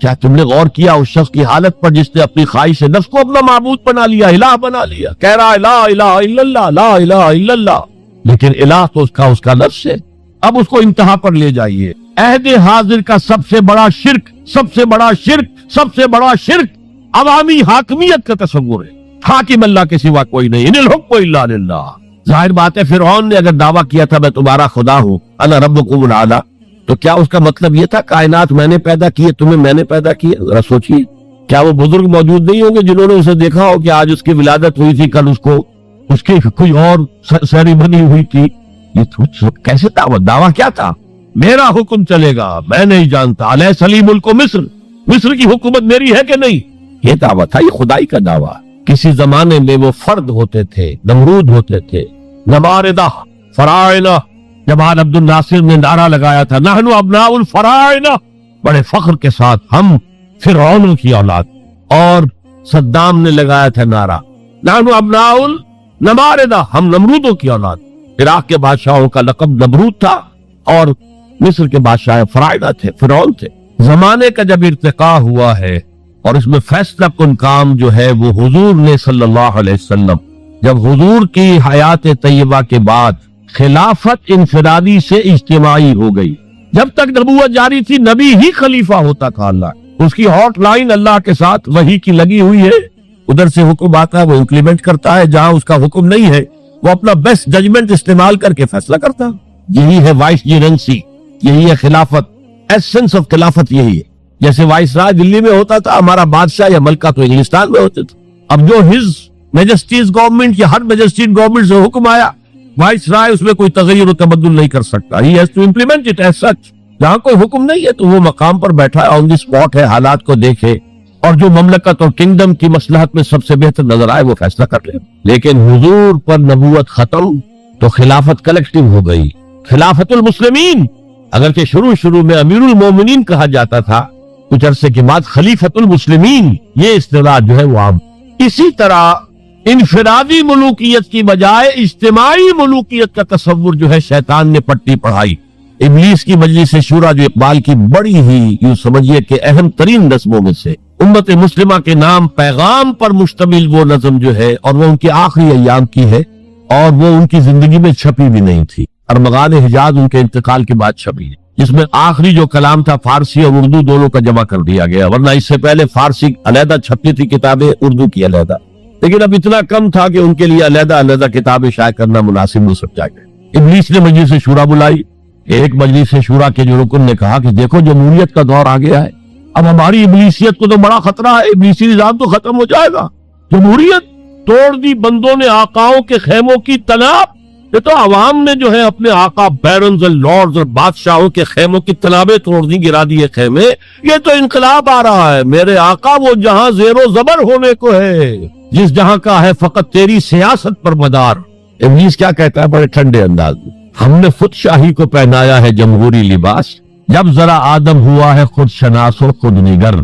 کیا تم نے غور کیا اس شخص کی حالت پر جس نے اپنی خواہش نفس کو اپنا معبود بنا لیا، الہ بنا لیا، کہہ رہا ہے لا الہ الا اللہ، لا الہ الا اللہ، لیکن الہ تو اس کا نفس ہے۔ اب اس کو انتہا پر لے جائیے۔ عہد حاضر کا سب سے بڑا شرک، سب سے بڑا شرک، سب سے بڑا شرک عوامی حاکمیت کا تصور ہے۔ حاکم اللہ کے سوا کوئی نہیں، ان الحکم الا للہ۔ ذاہر بات ہے فرعون نے اگر دعویٰ کیا تھا میں تمہارا خدا ہوں، انا ربکم الاعلی، تو کیا اس کا مطلب یہ تھا کائنات میں نے پیدا کی ہے، تمہیں میں نے پیدا کی ہے؟ ذرا سوچیے، کیا وہ بزرگ موجود نہیں ہوں گے جنہوں نے اسے دیکھا ہو کہ آج اس کی ولادت ہوئی تھی، کل اس کی کوئی اور سیریمنی ہوئی تھی؟ یہ کیسے دعویٰ کیا تھا؟ میرا حکم چلے گا، میں نہیں جانتا، الیس لی ملک مصر، مصر کی حکومت میری ہے کہ نہیں؟ یہ دعویٰ تھا، یہ خدائی کا دعویٰ۔ کسی زمانے میں وہ فرد ہوتے تھے، نمرود ہوتے تھے، نماردہ، فراعنہ۔ جمال عبد الناصر نے نعرہ لگایا تھا نحن ابناء الفراعنہ، بڑے فخر کے ساتھ ہم فرعونوں کی اولاد، اور صدام نے لگایا تھا نعرہ نحن ابناء النماردہ، ہم نمرودوں کی اولاد۔ عراق کے بادشاہوں کا لقب نمرود تھا اور مصر کے بادشاہ فراعنہ تھے، فرعون تھے۔ زمانے کا جب ارتقا ہوا ہے اور اس میں فیصلہ کن کام جو ہے وہ حضور نے صلی اللہ علیہ وسلم، جب حضور کی حیات طیبہ کے بعد خلافت انفرادی سے اجتماعی ہو گئی، جب تک نبوت جاری تھی نبی ہی خلیفہ ہوتا تھا، اللہ اس کی ہاٹ لائن اللہ کے ساتھ وحی کی لگی ہوئی ہے، ادھر سے حکم آتا ہے وہ امپلیمنٹ کرتا ہے، جہاں اس کا حکم نہیں ہے وہ اپنا بیسٹ ججمنٹ استعمال کر کے فیصلہ کرتا ہے۔ یہی ہے وائس جیرنسی، یہی ہے خلافت، ایسنس آف خلافت یہی ہے۔ جیسے وائس رائے دلی میں ہوتا تھا، ہمارا بادشاہ یا ملکہ تو انگلستان میں ہوتے تھے، اب جو ہز میجسٹیز گورنمنٹ یا ہر میجسٹیز گورنمنٹ سے حکم آیا، وائس رائے اس میں کوئی تغیر و تبدل نہیں کر سکتا، he has to implement it as such. جہاں کوئی حکم نہیں ہے تو وہ مقام پر بیٹھا ہے، آن دی اسپاٹ ہے، حالات کو دیکھے اور جو مملکت اور کنگڈم کی مصلحت میں سب سے بہتر نظر آئے وہ فیصلہ کر لے۔ لیکن حضور پر نبوت ختم تو خلافت کلیکٹیو ہو گئی، خلافت المسلمین، اگرچہ شروع میں امیر المومنین کہا جاتا تھا، کچھ عرصے کے بعد خلیفت المسلمین یہ اصطلاح جو ہے وہ عام۔ اسی طرح انفرادی ملوکیت کی بجائے اجتماعی ملوکیت کا تصور جو ہے شیطان نے پٹی پڑھائی۔ ابلیس کی مجلس شورا جو اقبال کی بڑی ہی یوں سمجھیے کہ اہم ترین نظموں میں سے، امت مسلمہ کے نام پیغام پر مشتمل وہ نظم جو ہے، اور وہ ان کے آخری ایام کی ہے اور وہ ان کی زندگی میں چھپی بھی نہیں تھی، ارمغان حجاز ان کے انتقال کے بعد چھپی ہے، جس میں آخری جو کلام تھا فارسی اور اردو دونوں کا جمع کر دیا گیا، ورنہ اس سے پہلے فارسی علیحدہ چھپتی تھی کتابیں، اردو کی علیحدہ، لیکن اب اتنا کم تھا کہ ان کے لیے علیحدہ کتابیں شائع کرنا مناسب نہیں سمجھا گیا۔ ابلیس نے مجلس شورا بلائی، ایک مجلس شورا کے جو رکن نے کہا کہ دیکھو جمہوریت کا دور آ گیا ہے، اب ہماری ابلیسیت کو تو بڑا خطرہ ہے، ابلیسی نظام تو ختم ہو جائے گا، جمہوریت توڑ دی بندوں نے آقاؤں کے خیموں کی تناب، یہ تو عوام نے جو ہے اپنے آقا بیرنز اور لارڈز اور بادشاہوں کے خیموں کی تنابیں توڑ دی، گرا دیے خیمے، یہ تو انقلاب آ رہا ہے، میرے آقا وہ جہاں زیر و زبر ہونے کو ہے، جس جہاں کا ہے فقط تیری سیاست پر مدار۔ ابلیس کیا کہتا ہے بڑے ٹھنڈے انداز میں، ہم نے خود شاہی کو پہنایا ہے جمہوری لباس، جب ذرا آدم ہوا ہے خود شناس و خود نگر۔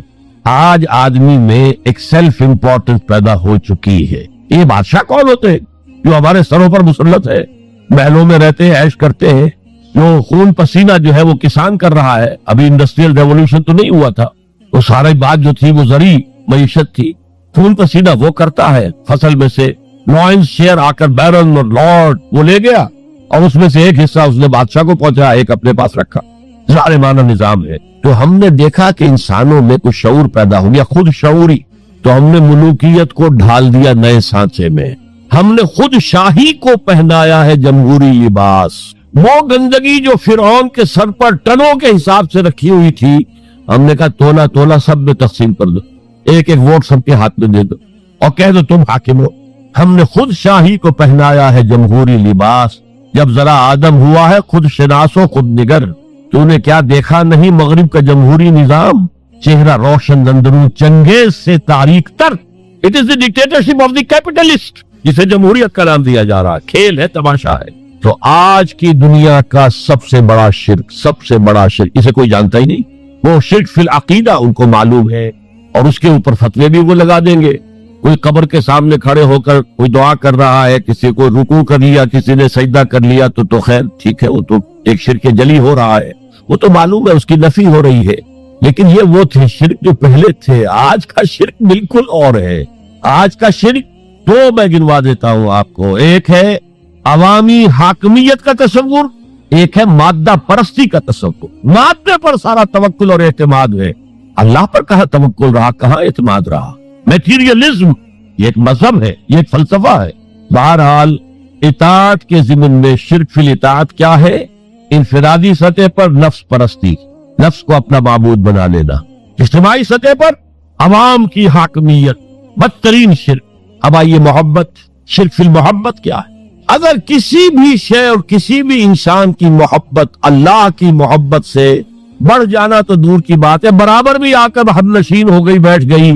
آج آدمی میں ایک سیلف امپورٹنس پیدا ہو چکی ہے۔ یہ بادشاہ کون ہوتے ہیں جو ہمارے سروں پر مسلط ہے، محلوں میں رہتے ہیں، عیش کرتے ہیں، جو خون پسینہ جو ہے وہ کسان کر رہا ہے، ابھی انڈسٹریل ریولوشن تو نہیں ہوا تھا، وہ ساری بات جو تھی وہ زرعی معیشت تھی، خون پسینہ وہ کرتا ہے، فصل میں سے لائنز شیئر آ کر بیرن اور لارڈ وہ لے گیا اور اس میں سے ایک حصہ اس نے بادشاہ کو پہنچا، ایک اپنے پاس رکھا، ظالمانہ نظام ہے۔ تو ہم نے دیکھا کہ انسانوں میں کچھ شعور پیدا ہو گیا، خود شعوری، تو ہم نے ملوکیت کو ڈھال دیا نئے سانچے میں، ہم نے خود شاہی کو پہنایا ہے جمہوری لباس۔ وہ گندگی جو فرعون کے سر پر ٹنوں کے حساب سے رکھی ہوئی تھی، ہم نے کہا تولا تولا سب میں تقسیم کر دو، ایک ایک ووٹ سب کے ہاتھ میں دے دو اور کہہ دو تم حاکم ہو۔ ہم نے خود شاہی کو پہنایا ہے جمہوری لباس، جب ذرا آدم ہوا ہے خود شناس و خود نگر۔ تو نے کیا دیکھا نہیں مغرب کا جمہوری نظام، چہرہ روشن اندرون چنگیز سے تاریک تر، it is the dictatorship of the capitalist, جسے جمہوریت کا نام دیا جا رہا ہے، کھیل ہے، تماشا ہے۔ تو آج کی دنیا کا سب سے بڑا شرک اسے کوئی جانتا ہی نہیں، وہ شرک فی العقیدہ ان کو معلوم ہے، اور اس کے اوپر فتوے بھی وہ لگا دیں گے۔ کوئی قبر کے سامنے کھڑے ہو کر کوئی دعا کر رہا ہے، کسی کو رکوع کر لیا، کسی نے سجدہ کر لیا، تو خیر ٹھیک ہے، وہ تو ایک شرک جلی ہو رہا ہے، وہ تو معلوم ہے، اس کی نفی ہو رہی ہے۔ لیکن یہ وہ تھے شرک جو پہلے تھے. آج کا شرک بالکل اور ہے. آج کا شرک دو میں گنوا دیتا ہوں آپ کو. ایک ہے عوامی حاکمیت کا تصور, ایک ہے مادہ پرستی کا تصور. مادے پر سارا توکل اور اعتماد ہے. اللہ پر کہاں توکل رہا, کہاں اعتماد رہا. میٹیریلزم یہ ایک مذہب ہے, یہ ایک فلسفہ ہے. بہرحال اطاعت کے ضمن میں شرک فی الاطاعت کیا ہے؟ انفرادی سطح پر نفس پرستی, نفس کو اپنا معبود بنا لینا. اجتماعی سطح پر عوام کی حاکمیت, بدترین شرک. اب آئیے محبت, شرک فی المحبت کیا ہے؟ اگر کسی بھی شے اور کسی بھی انسان کی محبت اللہ کی محبت سے بڑھ جانا تو دور کی بات ہے, برابر بھی آ کر حد نشین ہو گئی, بیٹھ گئی,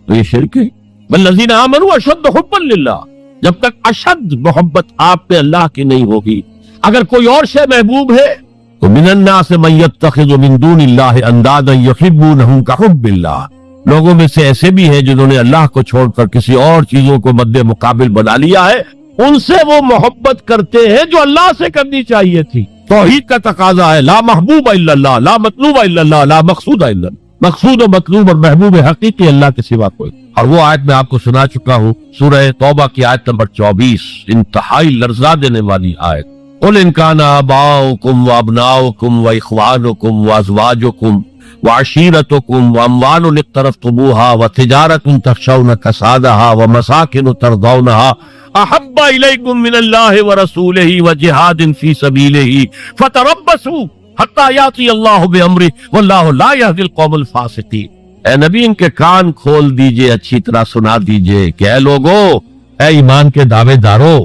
تو یہ شرک ہے. والذین آمنوا اشد حبا للہ. جب تک اشد محبت آپ پہ اللہ کی نہیں ہوگی, اگر کوئی اور شے محبوب ہے تو من الناس من یتخذ من دون اللہ اندادا یحبونہم کحب اللہ. لوگوں میں سے ایسے بھی ہیں جنہوں نے اللہ کو چھوڑ کر کسی اور چیزوں کو مد مقابل بنا لیا ہے. ان سے وہ محبت کرتے ہیں جو اللہ سے کرنی چاہیے تھی. توحید کا تقاضا ہے لا محبوب الا اللہ, لا مطلوب الا اللہ, لا مقصود الا اللہ. مقصود و مطلوب اور محبوب حقیقی اللہ کے سوا کوئی. اور وہ آیت میں آپ کو سنا چکا ہوں, سورہ توبہ کی آیت نمبر 24, انتہائی لرزا دینے والی آیت. قل ان کان آباؤکم وابناؤکم واخوانکم وازواجکم وعشیرتکم واموال اقترفتموها وتجارت تخشون کسادها ومساکن ترضونها احب الیکم من اللہ ورسولہ وجہاد فی سبیلہ فتربصوا حتی یاتی اللہ بامرہ واللہ لا یہدی القوم الفاسقین. اے نبی ان کے کان کھول دیجئے, اچھی طرح سنا دیجئے کہ اے لوگو, اے ایمان کے دعوے دارو,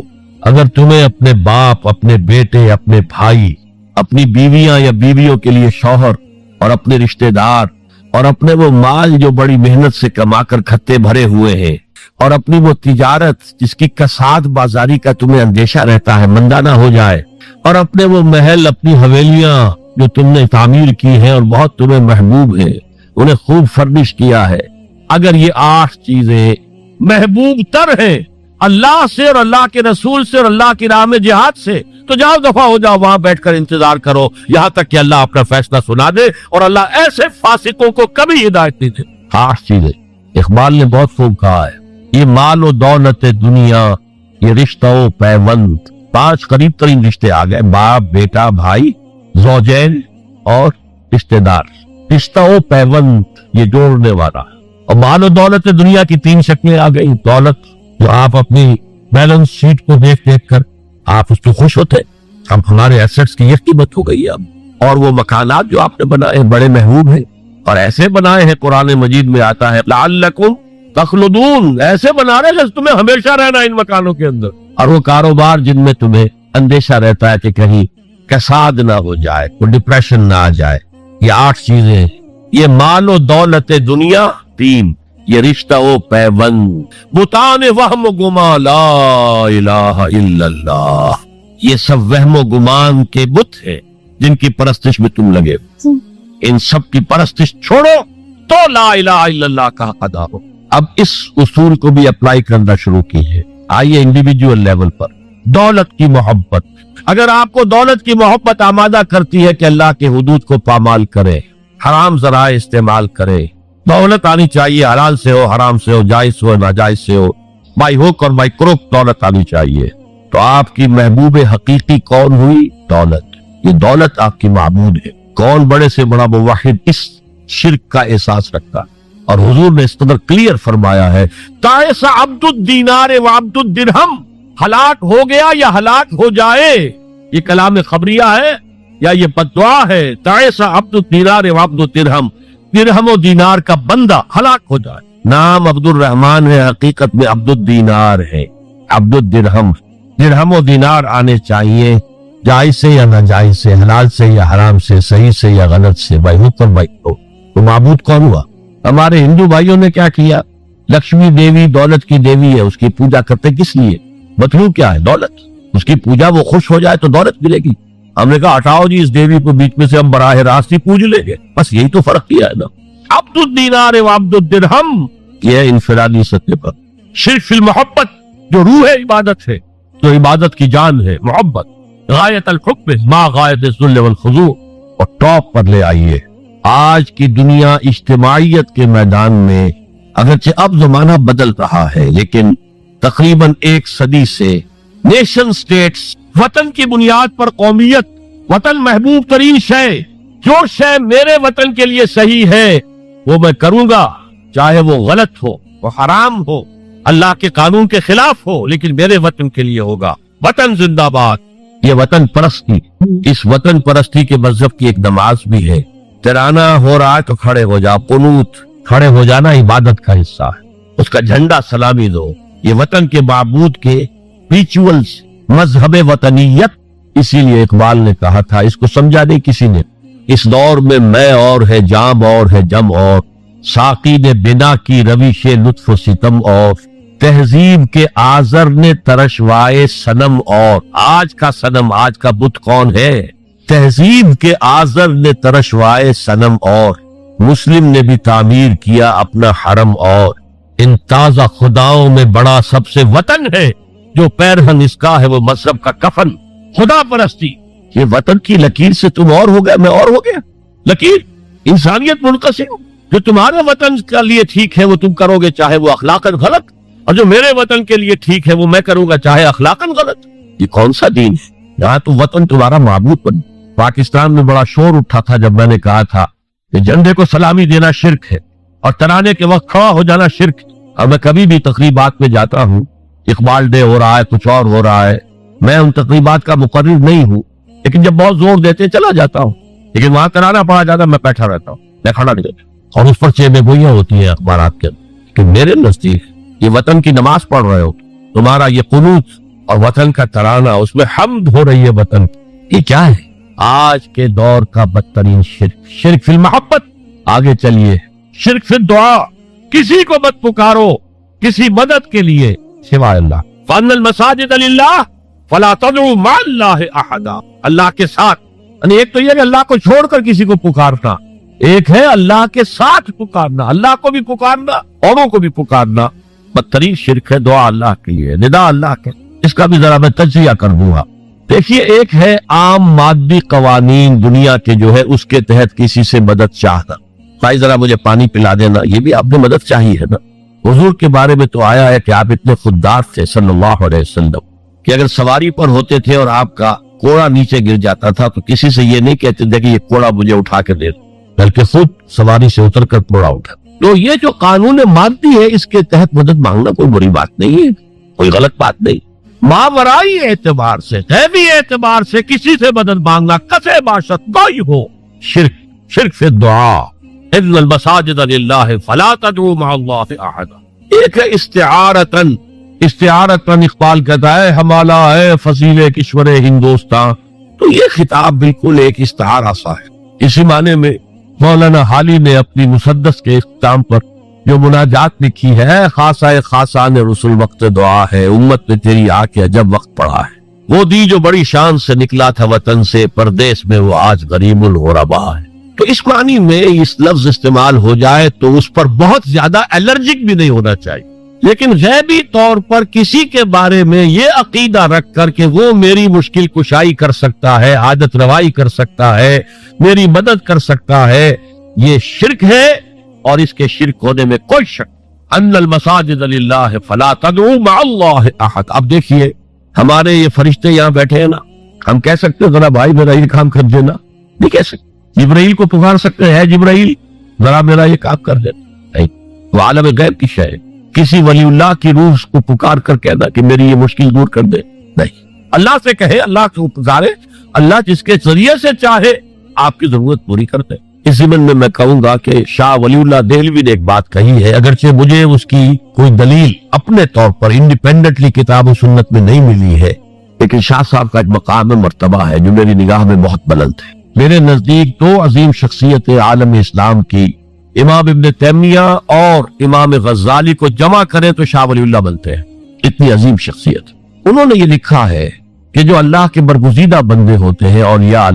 اگر تمہیں اپنے باپ, اپنے بیٹے, اپنے بھائی, اپنی بیویاں یا بیویوں کے لیے شوہر اور اپنے رشتہ دار اور اپنے وہ مال جو بڑی محنت سے کما کر کھتے بھرے ہوئے ہیں اور اپنی وہ تجارت جس کی کساد بازاری کا تمہیں اندیشہ رہتا ہے مندہ نہ ہو جائے, اور اپنے وہ محل, اپنی حویلیاں جو تم نے تعمیر کی ہیں اور بہت تمہیں محبوب ہیں, انہیں خوب فرنش کیا ہے. اگر یہ 8 چیزیں محبوب تر ہیں اللہ سے اور اللہ کے رسول سے اور اللہ کی راہ میں جہاد سے, تو جاؤ دفعہ ہو جاؤ, وہاں بیٹھ کر انتظار کرو یہاں تک کہ اللہ اپنا فیصلہ سنا دے. اور اللہ ایسے فاسقوں کو کبھی ہدایت نہیں دے. 8 چیزیں اقبال نے بہت خوب کہا ہے. یہ مال و دولت دنیا, یہ رشتہ و پیوند, 5 قریب ترین رشتے آ گئے, باپ, بیٹا, بھائی, زوجین اور رشتہ دار. رشتہ و پیوند یہ جوڑنے والا. اور مال و دولت دنیا کی 3 شکلیں آ گئی. دولت جو آپ اپنی بیلنس شیٹ کو دیکھ دیکھ کر آپ اس پہ خوش ہوتے, اب ہمارے ایسٹس کی یہ قیمت ہو گئی اب. اور وہ مکانات جو آپ نے بنائے ہیں بڑے محبوب ہیں, اور ایسے بنائے ہیں, قرآن مجید میں آتا ہے لعلکم تخلدون, ایسے بنا رہے ہیں تمہیں ہمیشہ رہنا ان مکانوں کے اندر. اور وہ کاروبار جن میں تمہیں اندیشہ رہتا ہے کہ کہیں کساد نہ ہو جائے, کوئی ڈپریشن نہ آ جائے. یہ 8 چیزیں, یہ مال و دولت دنیا 3, یہ رشتہ و پیوند, بتان وہم و گما لا الہ الا اللہ, یہ سب وہم و گمان کے بت ہیں جن کی پرستش میں تم لگے. ان سب کی پرستش چھوڑو تو لا الہ الا اللہ کا حق ادا ہو. اب اس اصول کو بھی اپلائی کرنا شروع کیجیے. آئیے انڈیویجول لیول پر دولت کی محبت. اگر آپ کو دولت کی محبت آمادہ کرتی ہے کہ اللہ کے حدود کو پامال کرے, حرام ذرائع استعمال کرے, دولت آنی چاہیے, حلال سے ہو, حرام سے ہو, جائز ہو, ناجائز سے ہو, بائی ہوک اور بائی کروک دولت آنی چاہیے, تو آپ کی محبوب حقیقی کون ہوئی؟ دولت. یہ دولت آپ کی معبود ہے. کون بڑے سے بڑا موحد اس شرک کا احساس رکھتا ہے؟ اور حضور نے اس قدر کلیئر فرمایا ہے, تعس عبد الدینار و عبد الدرہم, ہلاک ہو گیا یا ہلاک ہو جائے. یہ کلام خبریہ ہے یا یہ بددعا ہے؟ تعس عبد الدینار و عبد الدرہم, درہم و دینار کا بندہ ہلاک ہو جائے. نام عبد الرحمن ہے, حقیقت میں عبد الدینار ہے. عبد الدرہم, درہم و دینار آنے چاہیے, جائز سے یا ناجائز سے, حلال سے یا حرام سے, صحیح سے یا غلط سے, بھائی ہو کر بھائی ہو. تو معبود کون ہوا؟ ہمارے ہندو بھائیوں نے کیا کیا؟ لکشمی دیوی دولت کی دیوی ہے, اس کی پوجا کرتے کس لیے؟ مطلوب کیا ہے؟ دولت. اس کی پوجا وہ خوش ہو جائے تو دولت ملے گی. ہم نے کہا ہٹاؤ جی اس دیوی کو بیچ میں سے, ہم براہ راست ہی پوج لیں گے. بس یہی تو فرق کیا ہے نا. عبد الدینار و عبد الدرہم, یہ انفرادی سطح پر. شرک فی المحبت جو روح عبادت ہے, جو عبادت کی جان ہے, محبت. غایت الحب ما غایت الذل والخضوع, اور ٹاپ پر لے آئیے آج کی دنیا اجتماعیت کے میدان میں اگرچہ اب زمانہ بدل رہا ہے، لیکن تقریباً 1 صدی سے نیشن سٹیٹس وطن کی بنیاد پر قومیت، وطن محبوب ترین شے، جو شے میرے وطن کے لیے صحیح ہے وہ میں کروں گا، چاہے وہ غلط ہو، وہ حرام ہو، اللہ کے قانون کے خلاف ہو، لیکن میرے وطن کے لیے ہوگا۔ وطن زندہ باد، یہ وطن پرستی، اس وطن پرستی کے مذہب کی ایک نماز بھی ہے۔ ترانہ ہو رہا ہے تو کھڑے ہو جا، قنوت، کھڑے ہو جانا عبادت کا حصہ ہے، اس کا جھنڈا سلامی دو۔ یہ وطن کے معبود کے ریچولز، مذہب وطنیت، اسی لیے اقبال نے کہا تھا، اس کو سمجھا نہیں کسی نے، اس دور میں میں اور ہے جام اور ہے جم اور، ساقی نے بنا کی روش لطف و ستم اور، تہذیب کے آزر نے ترشوائے صنم اور۔ آج کا صنم، آج کا بت کون ہے؟ تہذیب کے آزر نے ترشوائے صنم اور، مسلم نے بھی تعمیر کیا اپنا حرم اور۔ ان تازہ خداؤں میں بڑا سب سے وطن ہے، جو پیرہن اس کا ہے وہ مذہب کا کفن۔ خدا پرستی، یہ وطن کی لکیر سے تم اور ہو گئے، میں اور ہو گیا۔ لکیر انسانیت منقسم، جو تمہارے وطن کے لیے ٹھیک ہے وہ تم کرو گے چاہے وہ اخلاقاً غلط، اور جو میرے وطن کے لیے ٹھیک ہے وہ میں کروں گا چاہے اخلاقاً غلط۔ یہ کون سا دین ہے؟ یہاں تو وطن تمہارا معبود بن۔ پاکستان میں بڑا شور اٹھا تھا جب میں نے کہا تھا کہ جھنڈے کو سلامی دینا شرک ہے اور ترانے کے وقت کھڑا ہو جانا شرک ہے۔ اور میں کبھی بھی تقریبات میں جاتا ہوں، اقبال ڈے ہو رہا ہے، کچھ اور ہو رہا ہے، میں ان تقریبات کا مقرر نہیں ہوں، لیکن جب بہت زور دیتے چلا جاتا ہوں، لیکن وہاں ترانہ پڑھا جاتا ہے میں بیٹھا رہتا ہوں، میں کھڑا نہیں رہتا، اور اس پر چیمیں گوئیاں ہوتی ہیں اخبارات کے اندر کہ میرے نزدیک یہ وطن کی نماز پڑھ رہے ہو، تمہارا یہ قنوت اور وطن کا ترانہ، اس میں حمد ہو رہی ہے وطن، یہ کیا ہے؟ آج کے دور کا بدترین شرک، شرک فی المحبت۔ آگے چلیے، شرک فی الدعاء، کسی کو مت پکارو کسی مدد کے لیے سوائے اللہ۔ فَأَنَّ الْمَسَاجِدَ لِلَّهِ فَلَا تَدْعُوا مَعَ اللَّهِ أَحَدًا، اللہ کے ساتھ، یعنی ایک تو یہ کہ اللہ کو چھوڑ کر کسی کو پکارنا، ایک ہے اللہ کے ساتھ پکارنا، اللہ کو بھی پکارنا، اوروں کو بھی پکارنا۔ بدترین شرک ہے دعا اللہ کے لیے، ندا اللہ کے، اس کا بھی ذرا میں تجزیہ کر دوں گا۔ دیکھیے، ایک ہے عام مادی قوانین دنیا کے جو ہے اس کے تحت کسی سے مدد چاہنا، بھائی ذرا مجھے پانی پلا دینا، یہ بھی آپ نے مدد چاہی ہے نا۔ حضور کے بارے میں تو آیا ہے کہ آپ اتنے خوددار تھے صلی اللہ علیہ وسلم کہ اگر سواری پر ہوتے تھے اور آپ کا کوڑا نیچے گر جاتا تھا تو کسی سے یہ نہیں کہتے تھے کہ یہ کوڑا مجھے اٹھا کے دے دو، بلکہ خود سواری سے اتر کر کوڑا اٹھا۔ تو یہ جو قانون مادی ہے اس کے تحت مدد مانگنا کوئی بری بات نہیں ہے، کوئی غلط بات نہیں۔ ماورائی اعتبار سے، غیبی اعتبار سے کسی سے مدد مانگنا کسے باشد کوئی ہو، شرک، شرک فی الدعاء۔ اِنَّ الْمَسَاجِدَ لِلَّهِ فَلَا تَدْعُوا مَعَ اللَّهِ أَحَدًا۔ ایک ہے استعارتاً، استعارتاً اقبال کہتا ہے ہمالا ہے فضیل کشور ہندوستان، تو یہ خطاب بالکل ایک استعارہ سا ہے۔ اسی معنی میں مولانا حالی نے اپنی مسدس کے اختتام پر جو مناجات لکھی ہے، خاصہ خاصان رسول وقت دعا ہے، امت میں تیری آ کے عجب وقت پڑا ہے، وہ دی جو بڑی شان سے نکلا تھا وطن سے، پردیس میں وہ آج غریب الغربا ہے۔ تو اس معنی میں اس لفظ استعمال ہو جائے تو اس پر بہت زیادہ الرجک بھی نہیں ہونا چاہیے، لیکن غیبی طور پر کسی کے بارے میں یہ عقیدہ رکھ کر کہ وہ میری مشکل کشائی کر سکتا ہے، عادت روائی کر سکتا ہے، میری مدد کر سکتا ہے، یہ شرک ہے، اور اس کے شرک ہونے میں کوئی شک۔ ان المساجد للہ فلا تدعوا مع اللہ احد۔ اب دیکھیے ہمارے یہ فرشتے یہاں بیٹھے ہیں نا، ہم کہہ سکتے ہیں ذرا بھائی میرا یہ کام کر دینا، نہیں کہہ سکتے۔ جبرائیل کو پکار سکتے ہیں، جبرائیل ذرا میرا یہ کام کر دینا، نہیں، وہ عالم غیب کی شے ہے۔ کسی ولی اللہ کی روح کو پکار کر کہنا کہ میری یہ مشکل دور کر دے، نہیں، اللہ سے کہے، اللہ کو پکارے، اللہ جس کے ذریعے سے چاہے آپ کی ضرورت پوری کر دے۔ اس ضمن میں میں کہوں گا کہ شاہ ولی اللہ دہلوی نے ایک بات کہی ہے، اگرچہ مجھے اس کی کوئی دلیل اپنے طور پر انڈیپینڈنٹلی کتاب و سنت میں نہیں ملی ہے، لیکن شاہ صاحب کا ایک مقام مرتبہ ہے جو میری نگاہ میں بہت بلند ہے۔ میرے نزدیک دو عظیم شخصیت عالم اسلام کی، امام ابن تیمیہ اور امام غزالی کو جمع کریں تو شاہ ولی اللہ بنتے ہیں، اتنی عظیم شخصیت۔ انہوں نے یہ لکھا ہے کہ جو اللہ کے برگزیدہ بندے ہوتے ہیں اور یا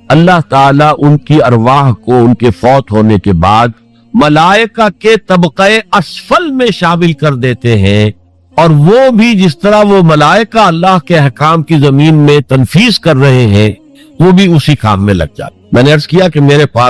اللہ تعالیٰ ان کی ارواح کو ان کے فوت ہونے کے بعد ملائکہ کے طبقہ اسفل میں شامل کر دیتے ہیں، اور وہ بھی جس طرح وہ ملائکہ اللہ کے احکام کی زمین میں تنفیذ کر رہے ہیں وہ بھی اسی کام میں لگ جاتے۔ میں نے عرض کیا کہ میرے پاس